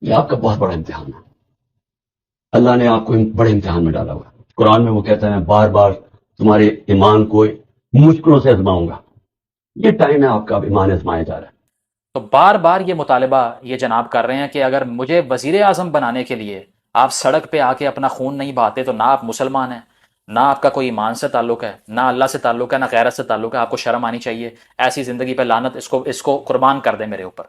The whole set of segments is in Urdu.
یہ آپ کا بہت بڑا امتحان ہے. اللہ نے آپ کو بڑے امتحان میں ڈالا ہوا ہے. قرآن میں وہ کہتا ہے بار بار تمہارے ایمان کو مشکلوں سے آزماؤں گا. یہ ٹائم ہے آپ کا، اب ایمان آزمایا جا رہا ہے. تو بار بار یہ مطالبہ یہ جناب کر رہے ہیں کہ اگر مجھے وزیر اعظم بنانے کے لیے آپ سڑک پہ آ کے اپنا خون نہیں بہاتے تو نہ آپ مسلمان ہیں، نہ آپ کا کوئی ایمان سے تعلق ہے، نہ اللہ سے تعلق ہے، نہ غیرت سے تعلق ہے. آپ کو شرم آنی چاہیے. ایسی زندگی پہ لعنت، اس کو قربان کر دیں میرے اوپر.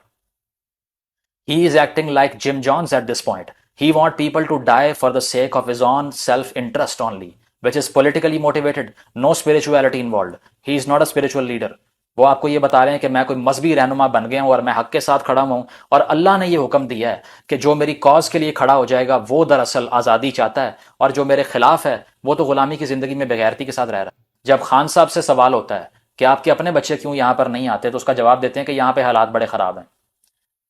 He is acting like Jim Jones at this point. He wants people to die for the sake of his own self-interest only, which is politically motivated. No spirituality involved. He is not a spiritual leader. وہ آپ کو یہ بتا رہے ہیں کہ میں کوئی مذہبی رہنما بن گیا ہوں اور میں حق کے ساتھ کھڑا ہوں، اور اللہ نے یہ حکم دیا ہے کہ جو میری کاز کے لیے کھڑا ہو جائے گا وہ دراصل آزادی چاہتا ہے، اور جو میرے خلاف ہے وہ تو غلامی کی زندگی میں بغیرتی کے ساتھ رہ رہا ہے. جب خان صاحب سے سوال ہوتا ہے کہ آپ کے اپنے بچے کیوں یہاں پر نہیں آتے، تو اس کا جواب دیتے ہیں کہ یہاں پہ حالات بڑے خراب ہیں.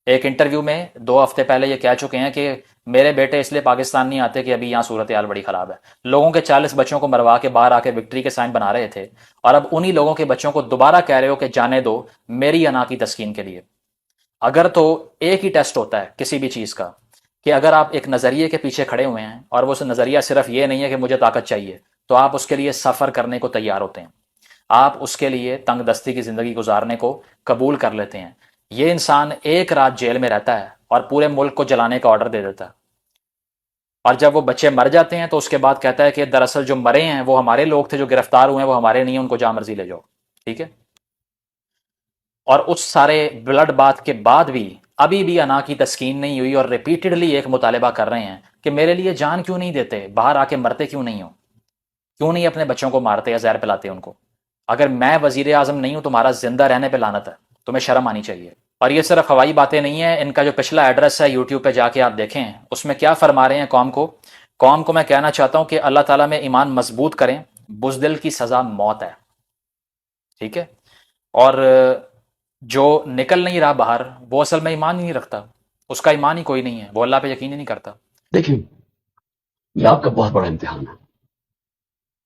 ایک انٹرویو میں 2 ہفتے پہلے یہ کہہ چکے ہیں کہ میرے بیٹے اس لیے پاکستان نہیں آتے کہ ابھی یہاں صورتحال بڑی خراب ہے. لوگوں کے 40 بچوں کو مروا کے باہر آ کے وکٹری کے سائن بنا رہے تھے، اور اب انہی لوگوں کے بچوں کو دوبارہ کہہ رہے ہو کہ جانے دو میری انا کی تسکین کے لیے. اگر تو ایک ہی ٹیسٹ ہوتا ہے کسی بھی چیز کا کہ اگر آپ ایک نظریے کے پیچھے کھڑے ہوئے ہیں اور وہ نظریہ صرف یہ نہیں ہے کہ مجھے طاقت چاہیے، تو آپ اس کے لیے سفر کرنے کو تیار ہوتے ہیں، آپ اس کے لیے تنگ دستی کی زندگی گزارنے کو قبول کر لیتے ہیں. یہ انسان ایک رات جیل میں رہتا ہے اور پورے ملک کو جلانے کا آرڈر دے دیتا ہے، اور جب وہ بچے مر جاتے ہیں تو اس کے بعد کہتا ہے کہ دراصل جو مرے ہیں وہ ہمارے لوگ تھے، جو گرفتار ہوئے ہیں وہ ہمارے نہیں ہیں، ان کو جہاں مرضی لے جاؤ. ٹھیک ہے. اور اس سارے بلڈ بات کے بعد بھی ابھی بھی انا کی تسکین نہیں ہوئی، اور ریپیٹڈلی ایک مطالبہ کر رہے ہیں کہ میرے لیے جان کیوں نہیں دیتے، باہر آ کے مرتے کیوں نہیں ہو، کیوں نہیں اپنے بچوں کو مارتے یا زہر پلاتے ان کو. اگر میں وزیر اعظم نہیں ہوں تمہارا زندہ رہنے پہ لعنت ہے، تمہیں شرم آنی چاہیے. اور یہ صرف ہوائی باتیں نہیں ہیں، ان کا جو پچھلا ایڈریس ہے یوٹیوب پہ جا کے آپ دیکھیں، اس میں کیا فرما رہے ہیں قوم کو میں کہنا چاہتا ہوں کہ اللہ تعالیٰ میں ایمان مضبوط کریں، بزدل کی سزا موت ہے. ٹھیک ہے. اور جو نکل نہیں رہا باہر وہ اصل میں ایمان ہی نہیں رکھتا، اس کا ایمان ہی کوئی نہیں ہے، وہ اللہ پہ یقین ہی نہیں کرتا. دیکھیں، یہ آپ کا بہت بڑا امتحان ہے.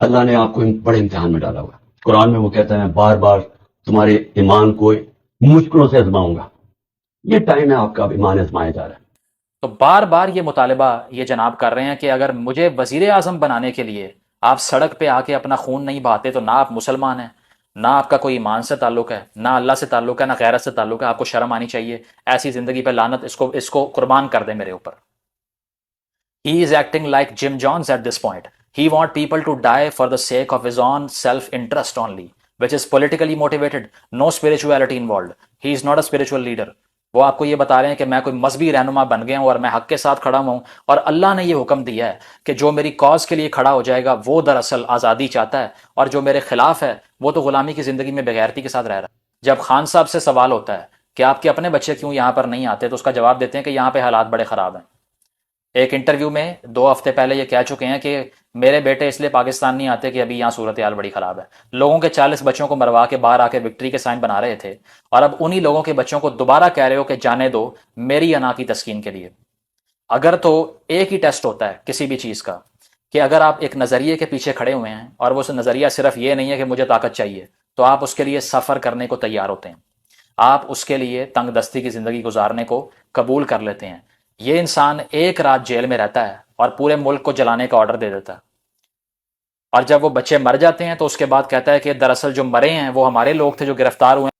اللہ نے آپ کو بڑے امتحان میں ڈالا ہوا ہے. قرآن میں وہ کہتا ہے بار بار تمہارے ایمان کو مشکلوں سے آزماؤں گا. یہ ٹائم ہے آپ کا، اب ایمان آزمایا جا رہا ہے. تو بار بار یہ مطالبہ یہ جناب کر رہے ہیں کہ اگر مجھے وزیر اعظم بنانے کے لیے آپ سڑک پہ آ کے اپنا خون نہیں بہاتے تو نہ آپ مسلمان ہیں، نہ آپ کا کوئی ایمان سے تعلق ہے، نہ اللہ سے تعلق ہے، نہ غیرت سے تعلق ہے. آپ کو شرم آنی چاہیے. ایسی زندگی پہ لعنت، اس کو قربان کر دیں میرے اوپر. He is acting like Jim Jones at this point. He wants people to die for the sake of his own self-interest only, which is politically motivated. No spirituality involved. He is not a spiritual leader. وہ آپ کو یہ بتا رہے ہیں کہ میں کوئی مذہبی رہنما بن گیا ہوں اور میں حق کے ساتھ کھڑا ہوں، اور اللہ نے یہ حکم دیا ہے کہ جو میری کاز کے لیے کھڑا ہو جائے گا وہ دراصل آزادی چاہتا ہے، اور جو میرے خلاف ہے وہ تو غلامی کی زندگی میں بغیرتی کے ساتھ رہ رہا ہے. جب خان صاحب سے سوال ہوتا ہے کہ آپ کے اپنے بچے کیوں یہاں پر نہیں آتے، تو اس کا جواب دیتے ہیں کہ یہاں پہ حالات بڑے خراب ہیں. ایک انٹرویو میں 2 ہفتے پہلے یہ کہہ چکے ہیں کہ میرے بیٹے اس لیے پاکستان نہیں آتے کہ ابھی یہاں صورتحال بڑی خراب ہے. لوگوں کے 40 بچوں کو مروا کے باہر آ کے وکٹری کے سائن بنا رہے تھے، اور اب انہی لوگوں کے بچوں کو دوبارہ کہہ رہے ہو کہ جانے دو میری انا کی تسکین کے لیے. اگر تو ایک ہی ٹیسٹ ہوتا ہے کسی بھی چیز کا کہ اگر آپ ایک نظریے کے پیچھے کھڑے ہوئے ہیں اور وہ نظریہ صرف یہ نہیں ہے کہ مجھے طاقت چاہیے، تو آپ اس کے لیے سفر کرنے کو تیار ہوتے ہیں، آپ اس کے لیے تنگ دستی کی زندگی گزارنے کو قبول کر لیتے ہیں. یہ انسان ایک رات جیل میں رہتا ہے اور پورے ملک کو جلانے کا آرڈر دے دیتا ہے، اور جب وہ بچے مر جاتے ہیں تو اس کے بعد کہتا ہے کہ دراصل جو مرے ہیں وہ ہمارے لوگ تھے، جو گرفتار ہوئے